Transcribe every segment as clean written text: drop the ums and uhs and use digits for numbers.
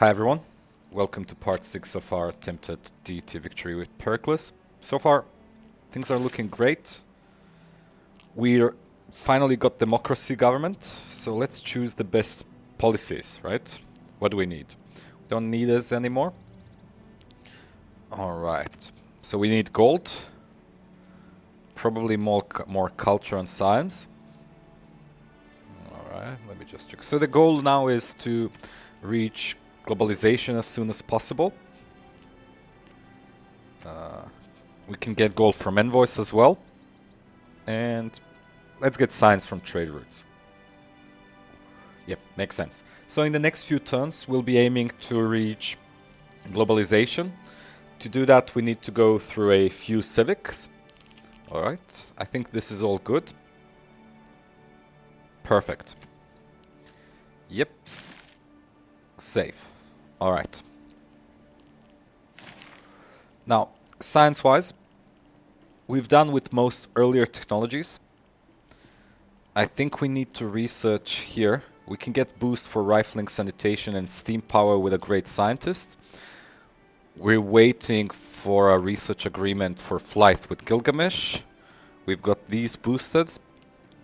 Hi everyone, welcome to part 6 of our attempted Deity victory with Pericles. So far, things are looking great. We finally got democracy government, so let's choose the best policies, right? What do we need? We don't need this anymore. Alright, so we need gold, probably more culture and science. Alright, let me just check. So the goal now is to reach globalization as soon as possible. We can get gold from envoys as well. And let's get science from trade routes. Yep, makes sense. So in the next few turns, we'll be aiming to reach globalization. To do that, we need to go through a few civics. Alright, I think this is all good. Perfect. Yep. Save. Alright. Now, science-wise, we've done with most earlier technologies. I think we need to research here. We can get boost for rifling, sanitation, and steam power with a great scientist. We're waiting for a research agreement for flight with Gilgamesh. We've got these boosted.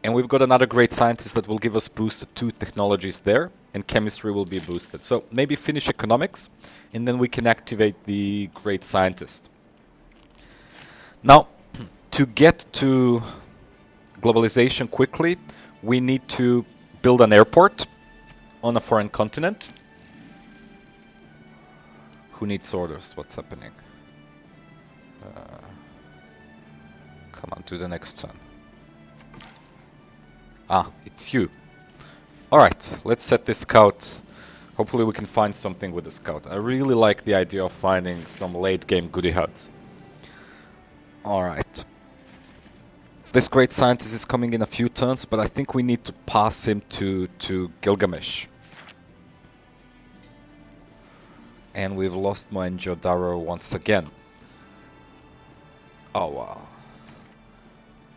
And we've got another great scientist that will give us boosted 2 technologies there. And chemistry will be boosted. So maybe finish economics, and then we can activate the great scientist. Now, to get to globalization quickly, we need to build an airport on a foreign continent. Who needs orders? What's happening? Come on, to the next turn. Ah, it's you. Alright, let's set this scout. Hopefully we can find something with the scout. I really like the idea of finding some late game goodie huts. Alright. This great scientist is coming in a few turns, but I think we need to pass him to Gilgamesh. And we've lost Mohenjo-Daro once again. Oh wow.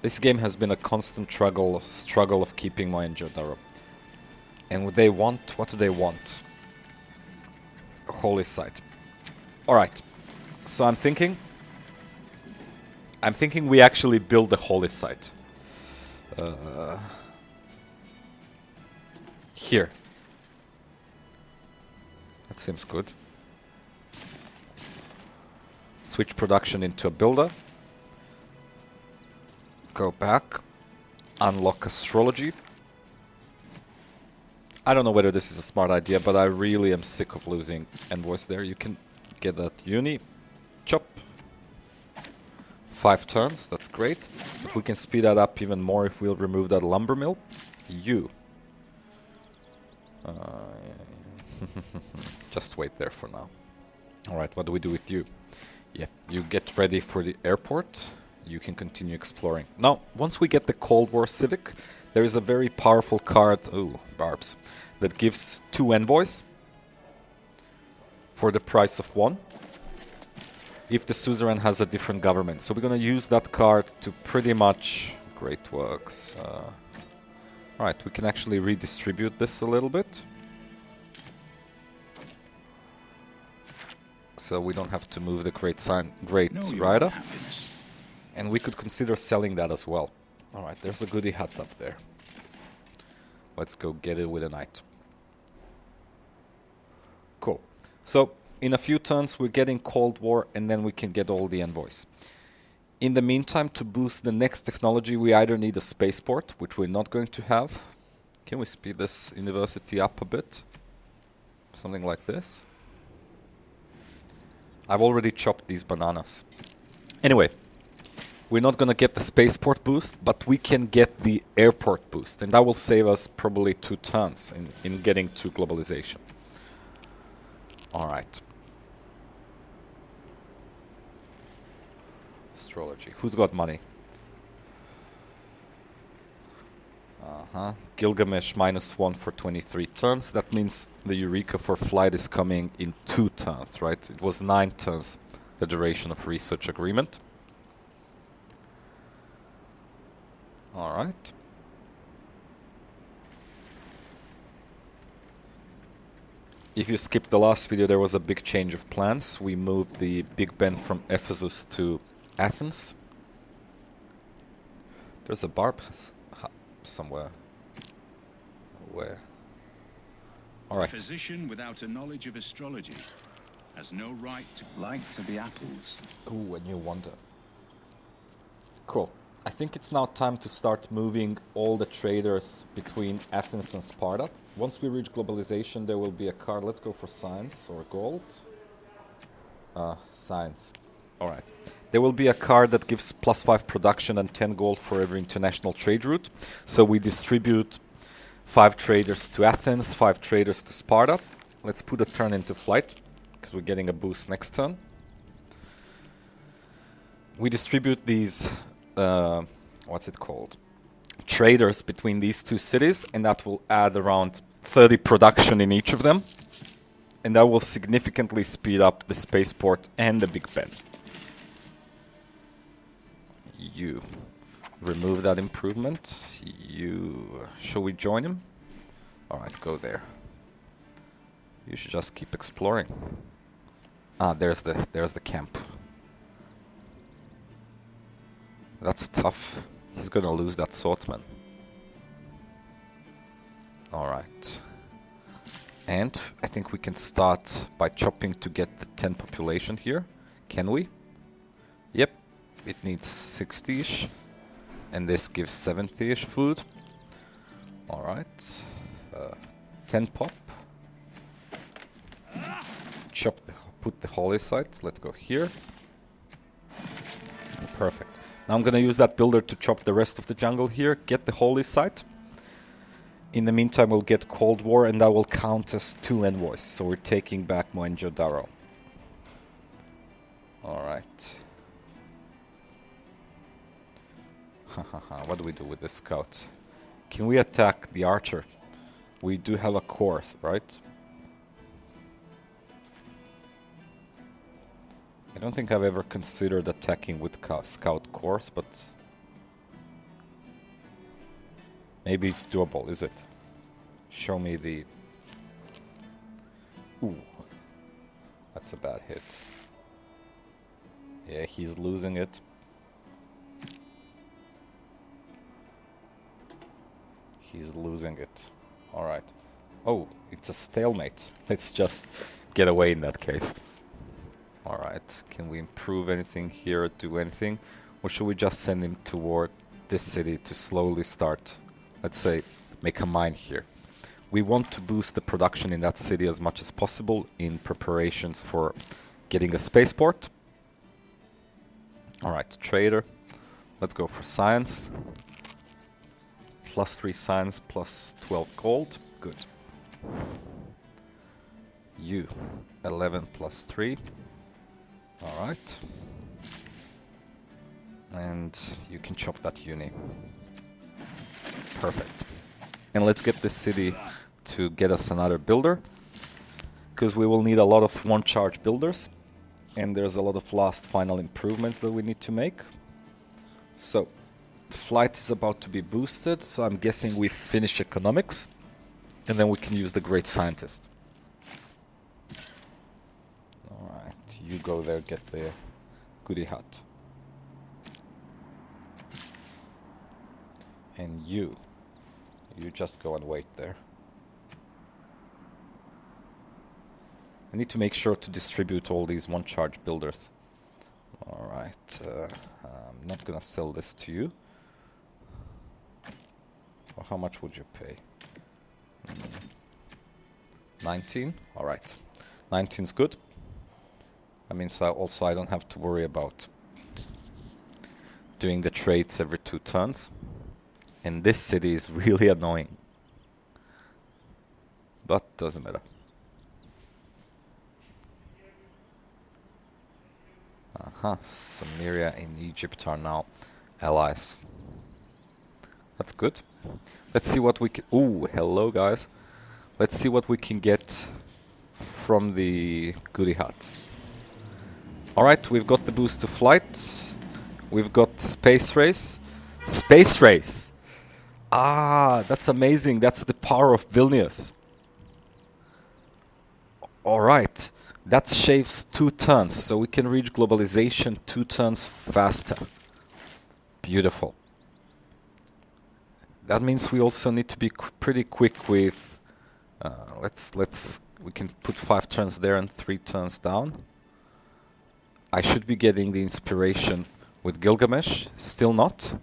This game has been a constant struggle of keeping Mohenjo-Daro. And what do they want? A holy site. Alright. So I'm thinking we actually build the holy site. Here. That seems good. Switch production into a builder. Go back. Unlock astrology. I don't know whether this is a smart idea, but I really am sick of losing envoys there. You can get that uni. Chop. 5 turns, that's great. But we can speed that up even more if we'll remove that lumber mill. You. Just wait there for now. Alright, what do we do with you? Yeah, you get ready for the airport. You can continue exploring. Now, once we get the Cold War Civic, there is a very powerful card, ooh, barbs, that gives 2 envoys for the price of 1 if the suzerain has a different government. So we're going to use that card to pretty much... Great works. Alright, we can actually redistribute this a little bit. So we don't have to move the Great Rider. And we could consider selling that as well. Alright, there's a goodie hut up there. Let's go get it with a knight. Cool. So, in a few turns we're getting Cold War and then we can get all the envoys. In the meantime, to boost the next technology, we either need a spaceport, which we're not going to have. Can we speed this university up a bit? Something like this. I've already chopped these bananas. Anyway. We're not going to get the spaceport boost, but we can get the airport boost. And that will save us probably 2 turns in getting to globalization. Alright. Astrology. Who's got money? Gilgamesh -1 for 23 turns. That means the Eureka for flight is coming in 2 turns, right? It was 9 turns, the duration of research agreement. Alright. If you skipped the last video, there was a big change of plans. We moved the Big Ben from Ephesus to Athens. There's a barb somewhere. Where? All right. A physician without a knowledge of astrology has no right to light to the apples. Ooh, a new wonder. Cool. I think it's now time to start moving all the traders between Athens and Sparta. Once we reach globalization, there will be a card. Let's go for science or gold. Science. All right. There will be a card that gives +5 production and 10 gold for every international trade route. So we distribute 5 traders to Athens, 5 traders to Sparta. Let's put a turn into flight, because we're getting a boost next turn. We distribute these, what's it called? Traders between these 2 cities, and that will add around 30 production in each of them. And that will significantly speed up the spaceport and the Big Ben. You remove that improvement. You, shall we join him? All right, go there. You should just keep exploring. Ah, there's the camp. That's tough. He's gonna lose that swordsman. All right. And I think we can start by chopping to get the 10 population here. Can we? Yep. It needs 60-ish. And this gives 70-ish food. Alright. 10 pop. Put the holy sites. Let's go here. Perfect. Now I'm gonna use that builder to chop the rest of the jungle here. Get the holy site. In the meantime, we'll get Cold War, and that will count as 2 envoys. So we're taking back Mohenjo-Daro. Alright. What do we do with this scout? Can we attack the archer? We do have a course, right? I don't think I've ever considered attacking with scout course, but maybe it's doable, is it? Show me the... Ooh. That's a bad hit. Yeah, he's losing it. He's losing it. Alright. Oh, it's a stalemate. Let's just get away in that case. Alright. Can we improve anything here, do anything? Or should we just send him toward this city to slowly start, let's say, make a mine here? We want to boost the production in that city as much as possible in preparations for getting a spaceport. Alright, trader. Let's go for science. +3 science, +12 gold. Good. You. 11 +3. Alright. And you can chop that uni. Perfect. And let's get this city to get us another builder, because we will need a lot of one-charge builders, and there's a lot of last final improvements that we need to make. So, flight is about to be boosted, so I'm guessing we finish economics, and then we can use the great scientist. Alright, you go there, get the goody hut. And you just go and wait there. I need to make sure to distribute all these one-charge builders. Alright, I'm not gonna sell this to you. Well, how much would you pay? 19? Alright. 19's good. That means also I don't have to worry about doing the trades every 2 turns. And this city is really annoying. But doesn't matter. Samaria and Egypt are now allies. That's good. Let's see what we can... Ooh, hello guys. Let's see what we can get from the goody hut. Alright, we've got the boost to flight. We've got the space race. Space race! Ah, that's amazing. That's the power of Vilnius. Alright, that shaves 2 turns, so we can reach globalization 2 turns faster. Beautiful. That means we also need to be pretty quick with... we can put 5 turns there and 3 turns down. I should be getting the inspiration with Gilgamesh, still not.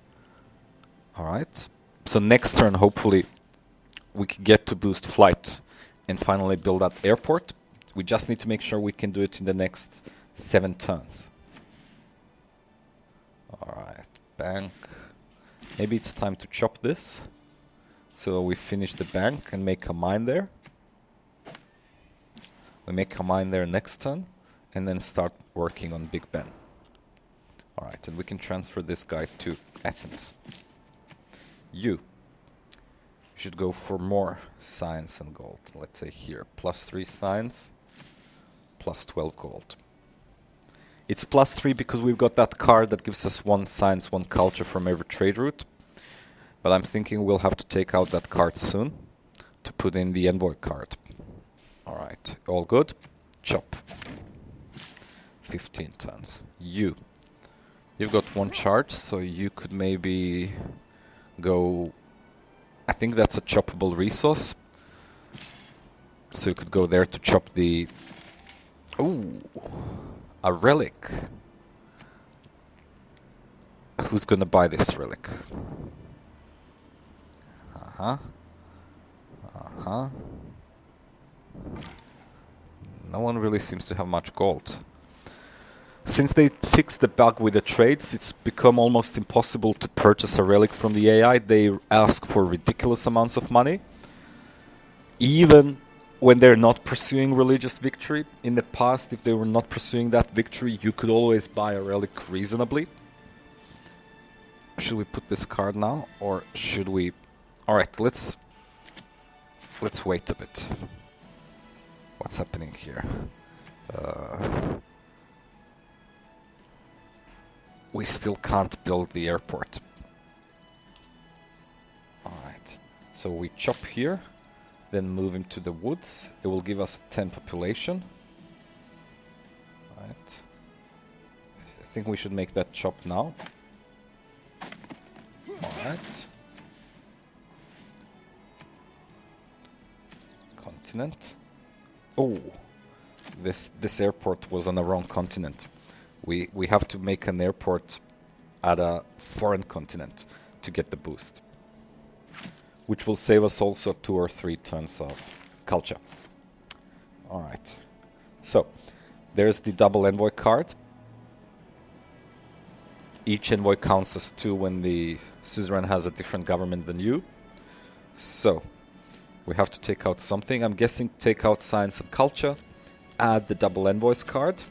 Alright, so next turn hopefully we can get to boost flight and finally build that airport. We just need to make sure we can do it in the next 7 turns. Alright, bank. Maybe it's time to chop this. So we finish the bank and make a mine there. We make a mine there next turn and then start working on Big Ben. Alright, and we can transfer this guy to Athens. You should go for more science and gold. Let's say here, +3 science, +12 gold. It's +3 because we've got that card that gives us 1 science, 1 culture from every trade route. But I'm thinking we'll have to take out that card soon to put in the envoy card. Alright, all good. Chop. 15 turns. You've got 1 charge, so you could maybe go... I think that's a choppable resource. So you could go there to chop the... Ooh, a relic. Who's gonna buy this relic? No one really seems to have much gold. Since they fixed the bug with the trades, it's become almost impossible to purchase a relic from the AI. They ask for ridiculous amounts of money. Even when they're not pursuing religious victory. In the past, if they were not pursuing that victory, you could always buy a relic reasonably. Should we put this card now? Or should we... Alright, let's wait a bit. What's happening here? We still can't build the airport. Alright, so we chop here, then move into the woods. It will give us 10 population. Alright. I think we should make that chop now. Alright. Continent. Oh, this airport was on the wrong continent. We have to make an airport at a foreign continent to get the boost, which will save us also 2 or 3 turns of culture. Alright, so there's the double envoy card. Each envoy counts as 2 when the suzerain has a different government than you. So we have to take out something. I'm guessing take out science and culture, add the double envoys card,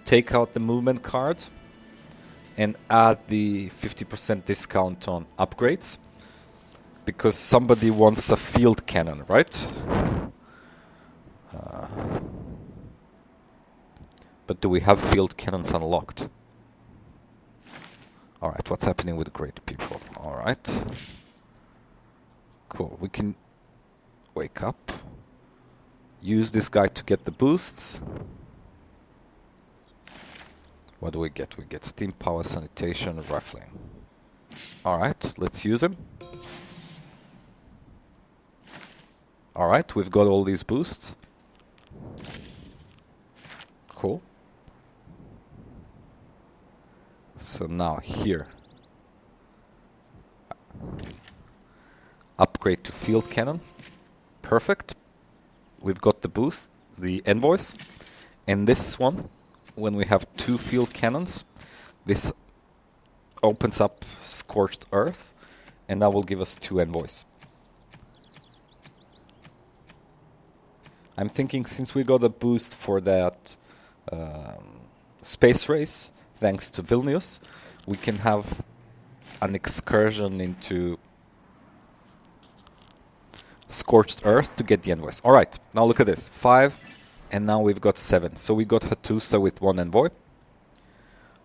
take out the movement card, and add the 50% discount on upgrades. Because somebody wants a field cannon, right? But do we have field cannons unlocked? Alright, what's happening with the great people? Alright. Cool, we can wake up. Use this guy to get the boosts. What do we get? We get steam, power, sanitation, rifling. Alright, let's use him. Alright, we've got all these boosts. Cool. So now here. Upgrade to field cannon. Perfect. We've got the boost, the envoys. And this one, when we have 2 field cannons, this opens up Scorched Earth, and that will give us 2 envoys. I'm thinking since we got a boost for that space race, thanks to Vilnius, we can have an excursion into Scorched Earth to get the envoys. Alright, now look at this. 5, and now we've got 7. So we got Hattusa with 1 envoy.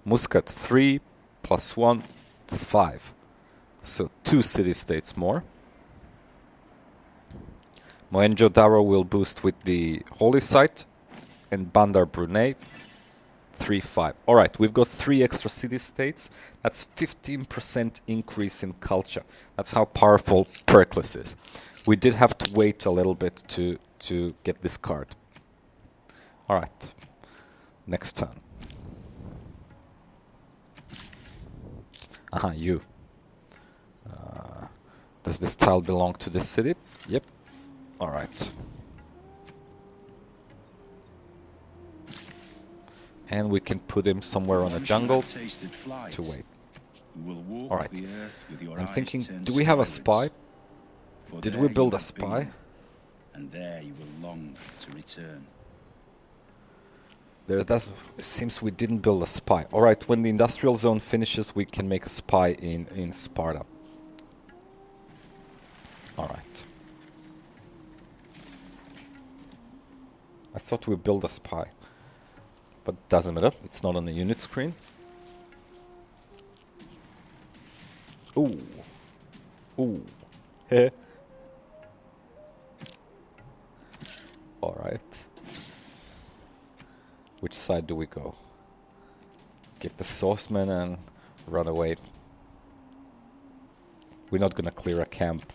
Muscat 3, plus 1, 5. So 2 city-states more. Mohenjo-Daro will boost with the Holy Site, and Bandar Brunei 3-5. Alright, we've got 3 extra city-states. That's 15% increase in culture. That's how powerful Pericles is. We did have to wait a little bit to get this card. Alright, next turn. Aha, you. Does this tile belong to this city? Yep. Alright. And we can put him somewhere on a jungle to wait. Alright. I'm thinking, do we have a spy? Did we build a spy? And there you will long to return. It seems we didn't build a spy. Alright, when the industrial zone finishes, we can make a spy in Sparta. Alright. I thought we built a spy. But doesn't matter, it's not on the unit screen. Ooh. Ooh. Heh. Alright. Which side do we go? Get the swordsman and run away. We're not gonna clear a camp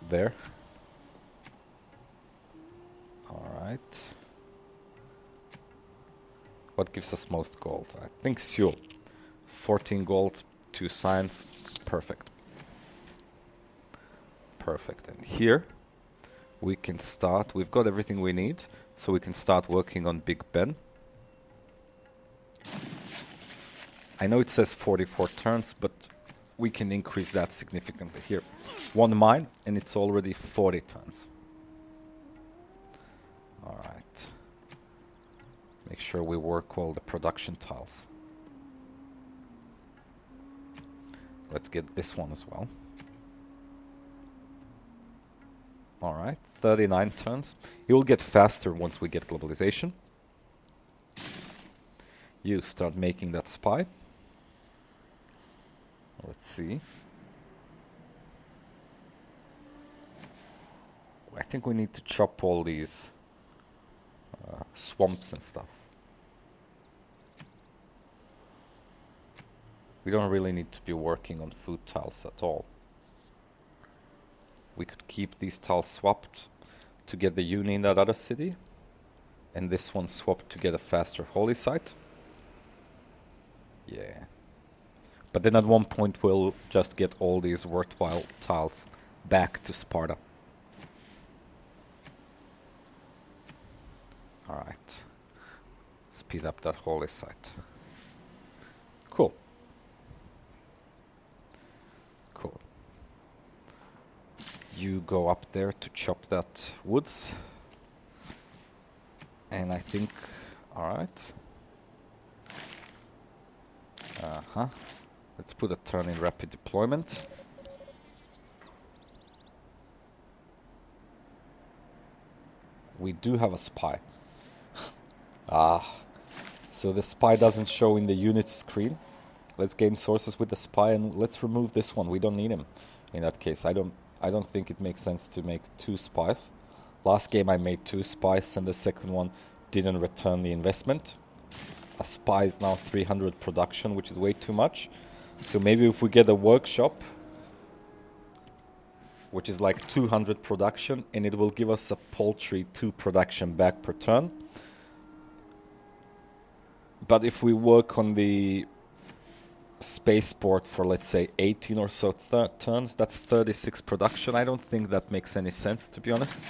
there. Alright. What gives us most gold? I think Seoul. 14 gold, 2 science. Perfect. Perfect. And here we can start. We've got everything we need, so we can start working on Big Ben. I know it says 44 turns, but we can increase that significantly here. 1 mine, and it's already 40 turns. Alright. Make sure we work all the production tiles. Let's get this one as well. Alright, 39 turns. It will get faster once we get globalization. You start making that spy. Let's see. I think we need to chop all these swamps and stuff. We don't really need to be working on food tiles at all. We could keep these tiles swapped to get the uni in that other city, and this one swapped to get a faster holy site. Yeah. But then at one point we'll just get all these worthwhile tiles back to Sparta. Alright. Speed up that holy site. Cool. Cool. You go up there to chop that woods. And I think... Alright. Uh-huh. Let's put a turn in rapid deployment. We do have a spy. So the spy doesn't show in the unit screen. Let's gain sources with the spy and let's remove this one. We don't need him in that case. I don't think it makes sense to make 2 spies. Last game I made 2 spies and the second one didn't return the investment. A spy is now 300 production, which is way too much. So maybe if we get a workshop, which is like 200 production, and it will give us a paltry 2 production back per turn. But if we work on the spaceport for, let's say, 18 or so turns, that's 36 production. I don't think that makes any sense, to be honest.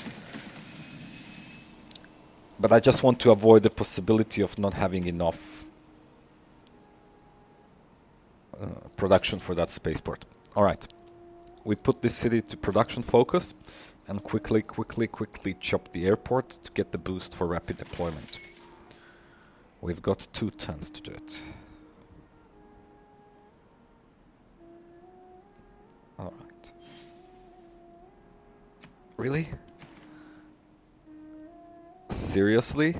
But I just want to avoid the possibility of not having enough production for that spaceport. Alright. We put this city to production focus and quickly chop the airport to get the boost for rapid deployment. We've got 2 turns to do it. Alright. Really? Seriously?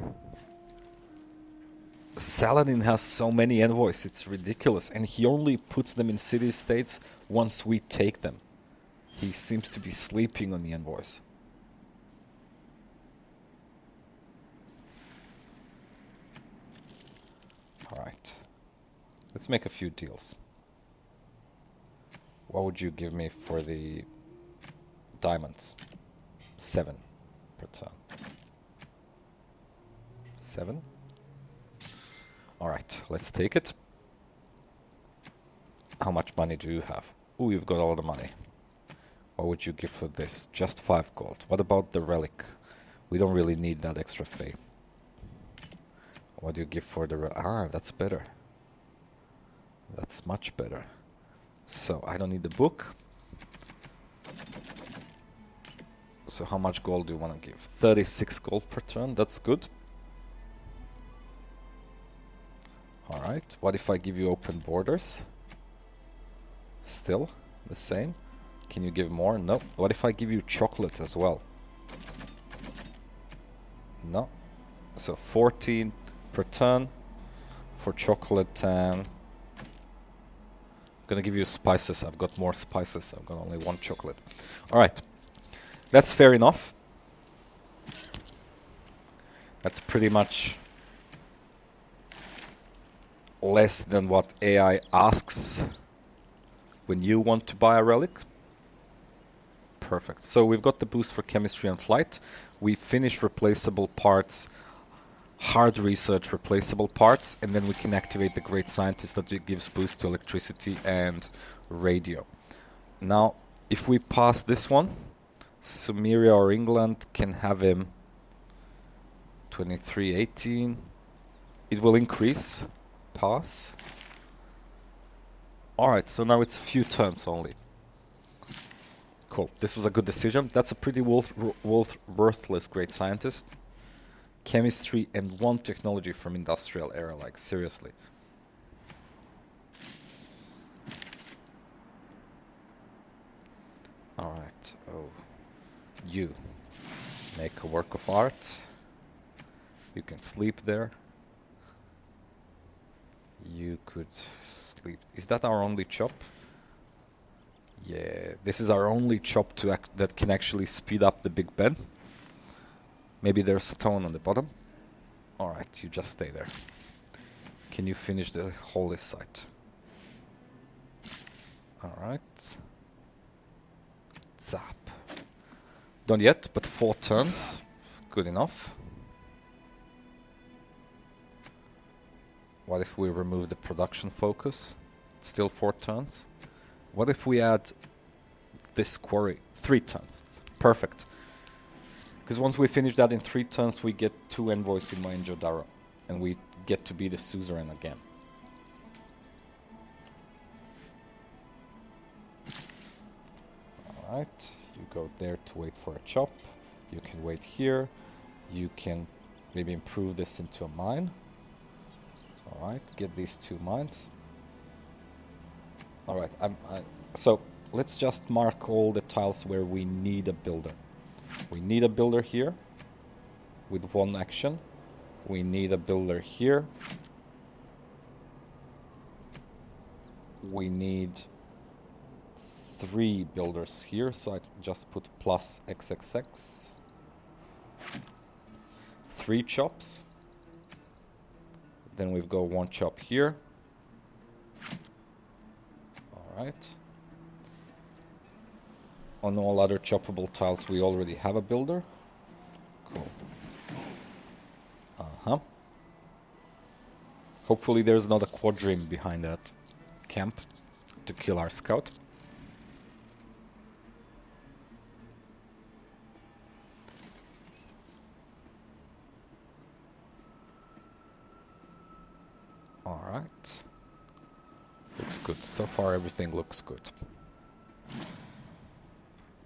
Saladin has so many envoys, it's ridiculous. And he only puts them in city-states once we take them. He seems to be sleeping on the envoys. Alright. Let's make a few deals. What would you give me for the diamonds? 7 per turn. 7? Alright, let's take it. How much money do you have? Ooh, you've got all the money. What would you give for this? Just 5 gold. What about the relic? We don't really need that extra faith. What do you give for the relic? Ah, that's better. That's much better. So, I don't need the book. So how much gold do you want to give? 36 gold per turn, that's good. Alright, what if I give you open borders? Still the same. Can you give more? No. What if I give you chocolate as well? No. So 14 per turn for chocolate and I'm gonna give you spices. I've got more spices. I've got only 1 chocolate. Alright. That's fair enough. That's pretty much less than what AI asks when you want to buy a relic. Perfect. So we've got the boost for chemistry and flight. We finish replaceable parts, hard research replaceable parts, and then we can activate the great scientist that gives boost to electricity and radio. Now, if we pass this one, Sumeria or England can have him 2318. It will increase. Pass. Alright, so now it's a few turns only. Cool. This was a good decision. That's a pretty worthless great scientist. Chemistry and 1 technology from industrial era, like seriously. Alright. Oh. You make a work of art. You can sleep there. You could sleep. Is that our only chop? Yeah, this is our only chop to that can actually speed up the Big Ben. Maybe there's stone on the bottom. Alright, you just stay there. Can you finish the holy site? Alright. Zap. Done yet, but 4 turns. Good enough. What if we remove the production focus? Still 4 turns. What if we add this quarry? 3 turns. Perfect. Because once we finish that in 3 turns, we get 2 envoys in Mohenjo-Daro. And we get to be the suzerain again. Alright. You go there to wait for a chop. You can wait here. You can maybe improve this into a mine. Alright, get these 2 mines. Alright, so let's just mark all the tiles where we need a builder. We need a builder here with 1 action. We need a builder here. We need 3 builders here, so I just put plus XXX. 3 chops. Then we've got 1 chop here. Alright. On all other choppable tiles we already have a builder. Cool. Uh-huh. Hopefully there's not a quadrim behind that camp to kill our scout. Alright. Looks good. So far everything looks good.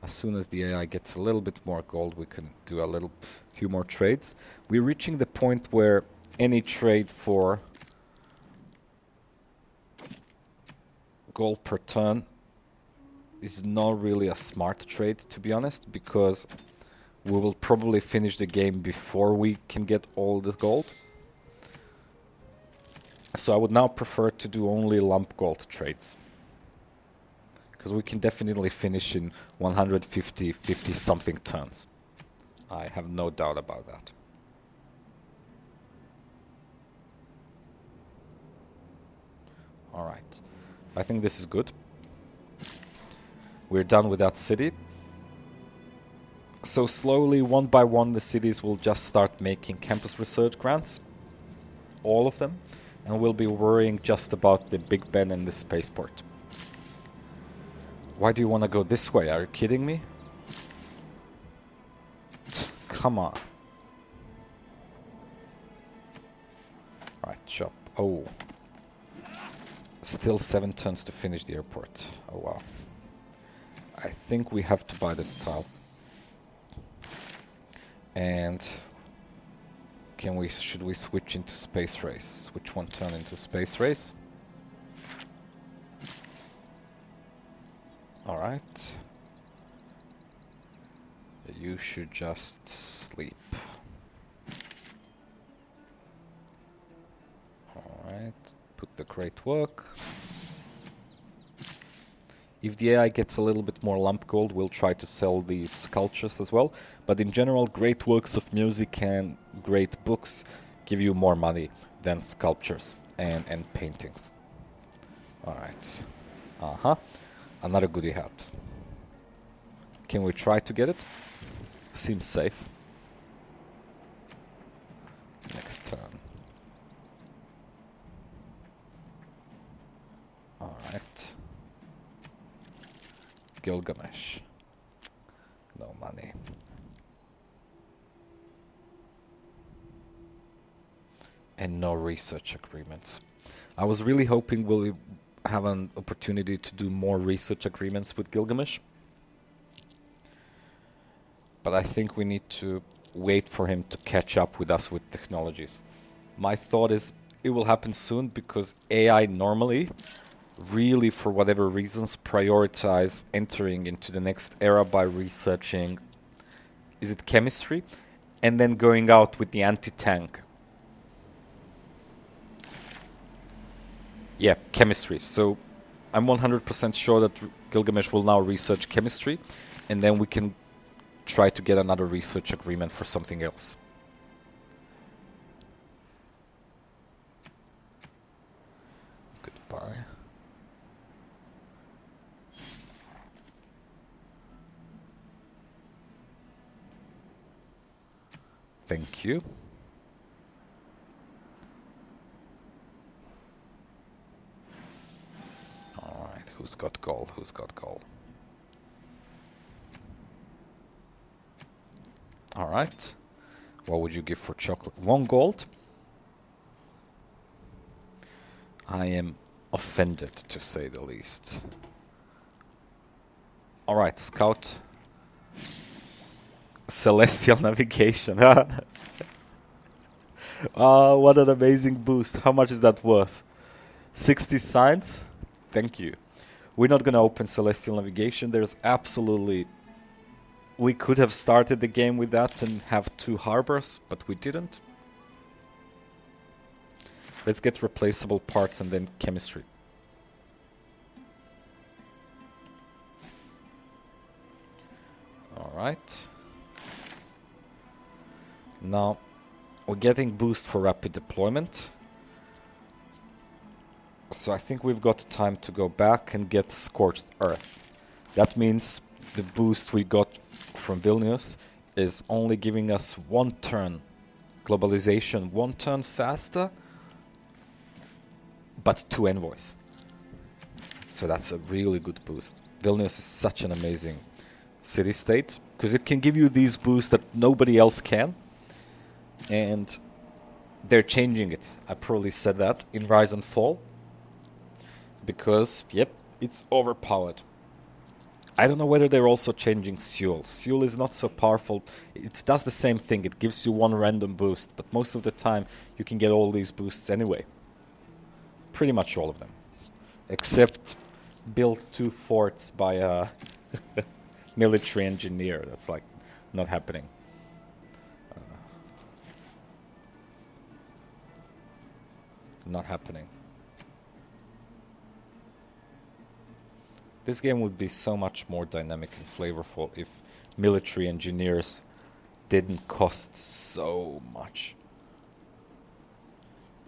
As soon as the AI gets a little bit more gold, we can do a few more trades. We're reaching the point where any trade for gold per turn is not really a smart trade, to be honest, because we will probably finish the game before we can get all the gold. So I would now prefer to do only lump gold trades. Because we can definitely finish in 150, 50 something turns. I have no doubt about that. Alright. I think this is good. We're done with that city. So slowly, one by one, the cities will just start making campus research grants. All of them. And we'll be worrying just about the Big Ben and the spaceport. Why do you want to go this way? Are you kidding me? Come on. Alright, chop. Oh. Still 7 turns to finish the airport. Oh wow. I think we have to buy this tile. And should we switch into space race? Which one turn into space race? Alright. You should just sleep. Alright. Put the great work. If the AI gets a little bit more lump gold, we'll try to sell these sculptures as well. But in general, great works of music and great books give you more money than sculptures and paintings. Alright. Another goodie hat. Can we try to get it? Seems safe. Next turn. Alright. Gilgamesh. No money. And no research agreements. I was really hoping we'll have an opportunity to do more research agreements with Gilgamesh. But I think we need to wait for him to catch up with us with technologies. My thought is it will happen soon because AI normally, really for whatever reasons, prioritize entering into the next era by researching, is it chemistry? And then going out with the anti-tank. Yeah, chemistry. So I'm 100% sure that Gilgamesh will now research chemistry, and then we can try to get another research agreement for something else. Goodbye. Thank you. Alright, who's got gold? Who's got gold? Alright. What would you give for chocolate? 1 gold? I am offended, to say the least. Alright, scout. Celestial navigation. Oh, what an amazing boost. How much is that worth? 60 signs? Thank you. We're not going to open Celestial Navigation. There's absolutely... We could have started the game with that and have 2 harbors, but we didn't. Let's get replaceable parts and then chemistry. Alright. Now, we're getting boost for rapid deployment. So I think we've got time to go back and get Scorched Earth. That means the boost we got from Vilnius is only giving us 1 turn globalization, 1 turn faster, but 2 envoys. So that's a really good boost. Vilnius is such an amazing city-state because it can give you these boosts that nobody else can. And they're changing it. I probably said that in Rise and Fall. Because, yep, it's overpowered. I don't know whether they're also changing Seoul. Seoul is not so powerful. It does the same thing. It gives you 1 random boost. But most of the time, you can get all these boosts anyway. Pretty much all of them. Except build 2 forts by a military engineer. That's like not happening. Not happening. This game would be so much more dynamic and flavorful if military engineers didn't cost so much.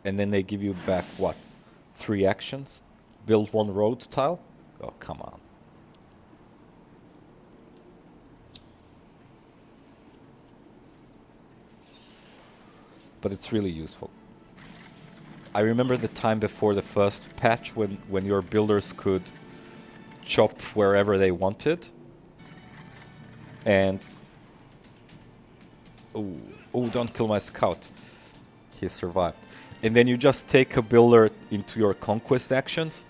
And then they give you back, what, 3 actions? Build one road tile. Oh, come on. But it's really useful. I remember the time before the first patch when your builders could chop wherever they wanted. And... Oh, don't kill my scout. He survived. And then you just take a builder into your conquest actions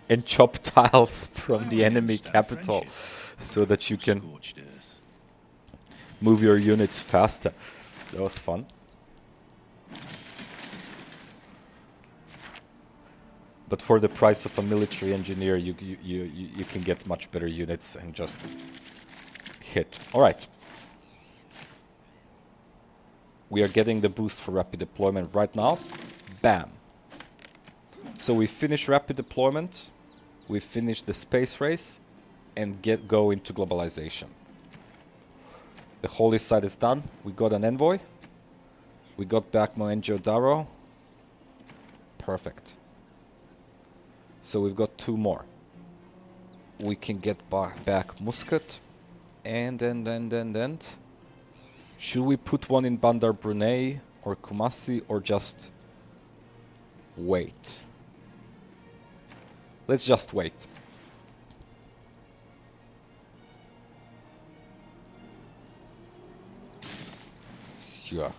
and chop tiles from the enemy capital so that you can move your units faster. That was fun. But for the price of a military engineer, you can get much better units and just hit. All right. We are getting the boost for rapid deployment right now. Bam. So we finish rapid deployment, we finish the space race, and go into globalization. The holy site is done. We got an envoy. We got back Mohenjo-Daro. Perfect. So we've got 2 more. We can get back Muscat. And. Should we put one in Bandar Brunei or Kumasi or just wait? Let's just wait. Siua.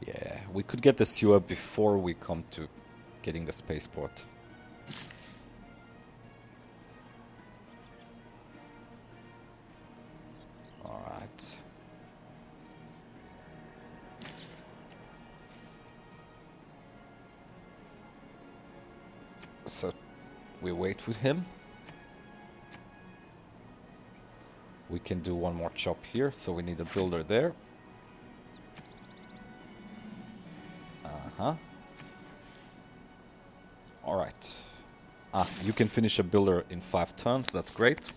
Yeah, we could get the Siua before we come to getting the spaceport. Alright. So we wait with him. We can do one more chop here, so we need a builder there. Alright. You can finish a builder in 5 turns, that's great.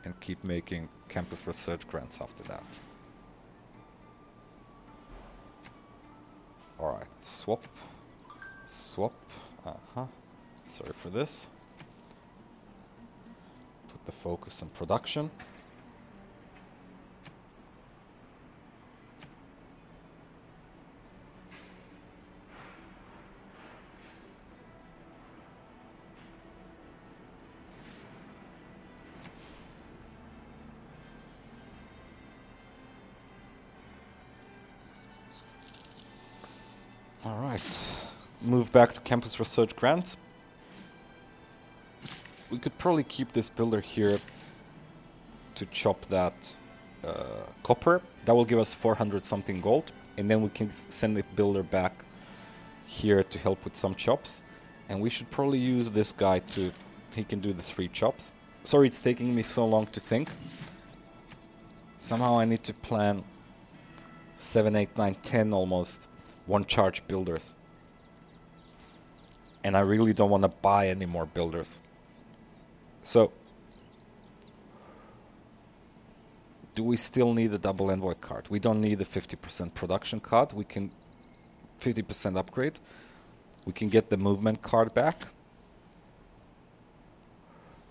And keep making campus research grants after that. Alright, swap. Sorry for this. Put the focus on production. Alright. Move back to campus research grants. We could probably keep this builder here to chop that copper. That will give us 400 something gold. And then we can send the builder back here to help with some chops. And we should probably use this guy to... He can do the 3 chops. Sorry it's taking me so long to think. Somehow I need to plan 7, 8, 9, 10 almost one charge builders. And I really don't want to buy any more builders. So, do we still need a double envoy card? We don't need a 50% production card. We can 50% upgrade. We can get the movement card back.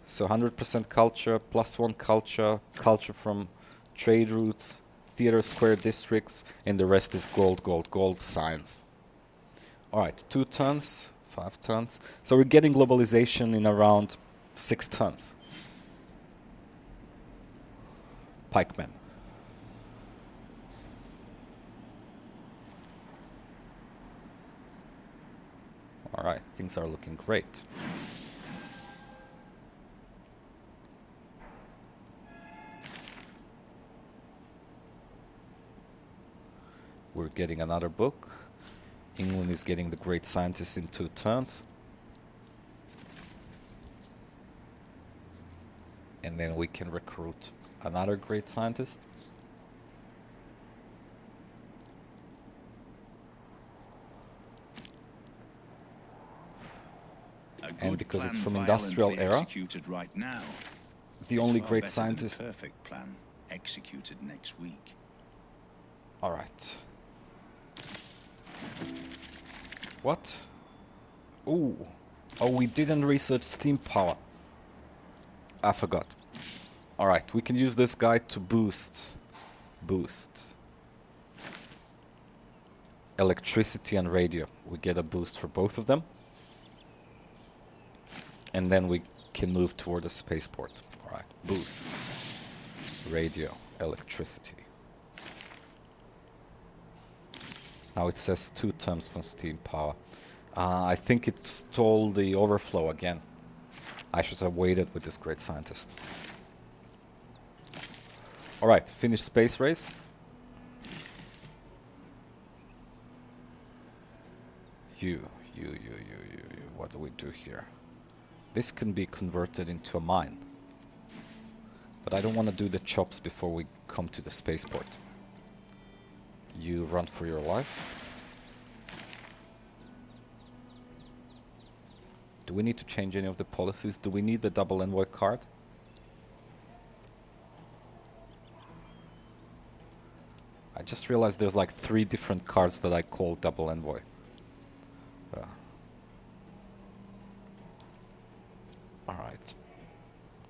So 100% culture, +1 culture, culture from trade routes, theater square districts, and the rest is gold science. Alright, 2 turns, 5 turns. So we're getting globalization in around 6 turns. Pikemen. Alright, things are looking great. We're getting another book. England is getting the great scientist in 2 turns. And then we can recruit another great scientist. And because it's from industrial era, right now, the only great scientist... Perfect plan executed next week. Alright. What? Ooh. Oh, we didn't research steam power. I forgot. Alright, we can use this guy to boost electricity and radio. We get a boost for both of them. And then we can move toward the spaceport. Alright, boost. Radio, electricity. Now it says 2 tons from steam power. I think it stole the overflow again. I should have waited with this great scientist. Alright, finish space race. You. What do we do here? This can be converted into a mine. But I don't want to do the chops before we come to the spaceport. You run for your life. Do we need to change any of the policies? Do we need the double envoy card? I just realized there's like 3 different cards that I call double envoy. Alright.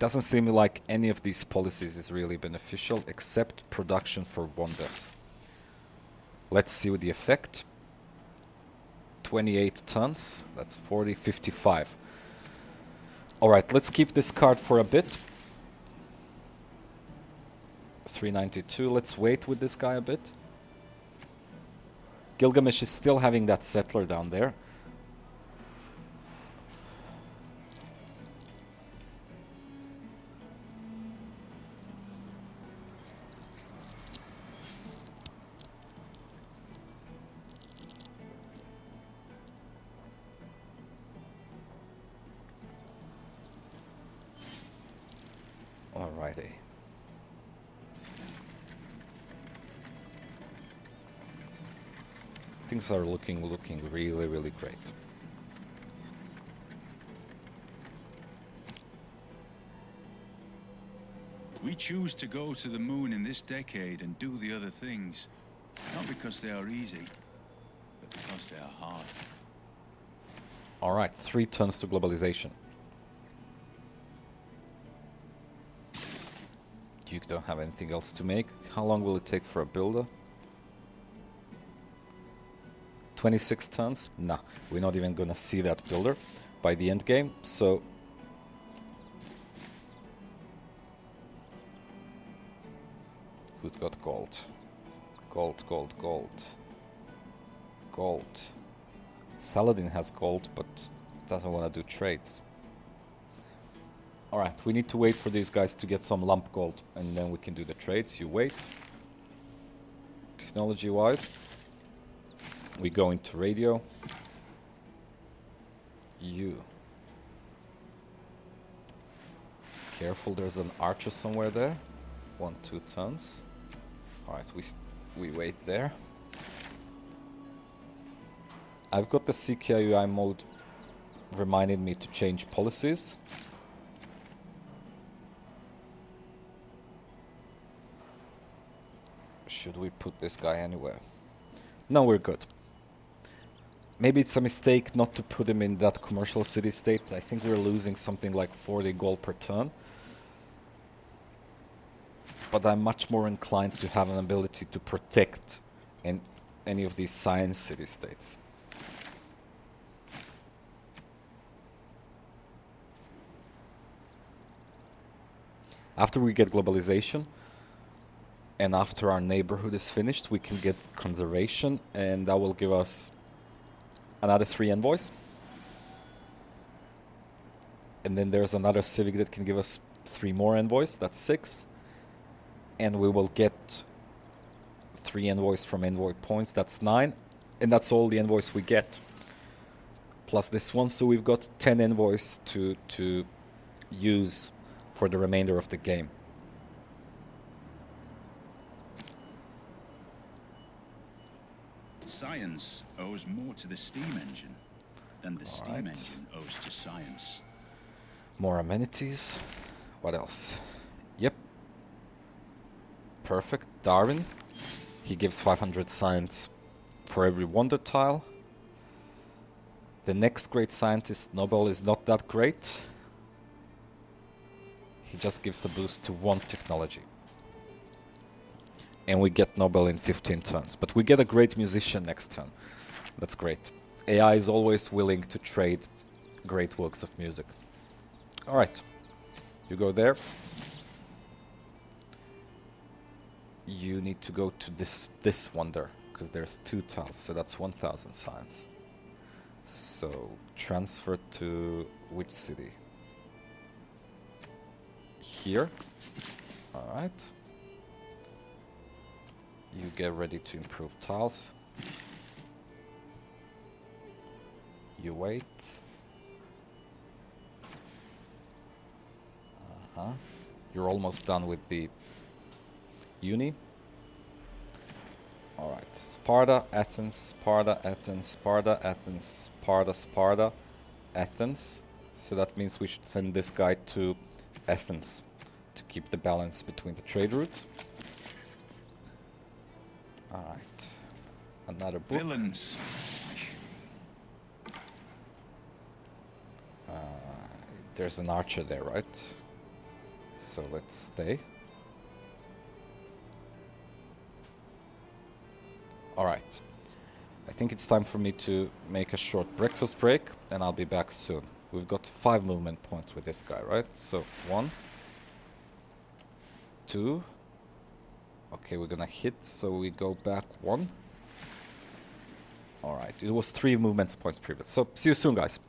Doesn't seem like any of these policies is really beneficial except production for wonders. Let's see with the effect. 28 tons. That's 40, 55. Alright, let's keep this card for a bit. 392. Let's wait with this guy a bit. Gilgamesh is still having that settler down there. Alrighty. Things are looking really great. We choose to go to the moon in this decade and do the other things, not because they are easy, but because they are hard. Alright, 3 tons to globalization. You don't have anything else to make. How long will it take for a builder? 26 tons? Nah, we're not even gonna see that builder by the end game, so... Who's got gold? Gold. Saladin has gold, but doesn't want to do trades. Alright, we need to wait for these guys to get some lump gold, and then we can do the trades. You wait. Technology-wise, we go into radio. You. Careful, there's an archer somewhere there. 1, 2 tons. Alright, we wait there. I've got the CKUI mode reminding me to change policies. Should we put this guy anywhere? No, we're good. Maybe it's a mistake not to put him in that commercial city state. I think we're losing something like 40 gold per turn. But I'm much more inclined to have an ability to protect in any of these science city states. After we get globalization, and after our neighborhood is finished, we can get conservation, and that will give us another 3 envoys. And then there's another civic that can give us 3 more envoys, that's 6. And we will get 3 envoys from envoy points, that's 9. And that's all the envoys we get. Plus this one, so we've got 10 envoys to use for the remainder of the game. Science owes more to the steam engine than the steam engine owes to science. More amenities. What else? Yep. Perfect. Darwin. He gives 500 science for every wonder tile. The next great scientist, Nobel, is not that great. He just gives a boost to one technology. And we get Nobel in 15 turns. But we get a great musician next turn. That's great. AI is always willing to trade great works of music. Alright. You go there. You need to go to this wonder, because there's 2 tiles, so that's 1000 science. So, transfer to which city? Here. Alright. You get ready to improve tiles. You wait. You're almost done with the uni. Alright, Sparta, Athens, Sparta, Athens, Sparta, Athens, Sparta, Sparta, Athens. So that means we should send this guy to Athens to keep the balance between the trade routes. Alright, another book. Villains. There's an archer there, right? So let's stay. Alright. I think it's time for me to make a short breakfast break, and I'll be back soon. We've got 5 movement points with this guy, right? So, 1, 2. Okay, we're gonna hit, so we go back 1. Alright, it was 3 movement points previous. So, see you soon, guys.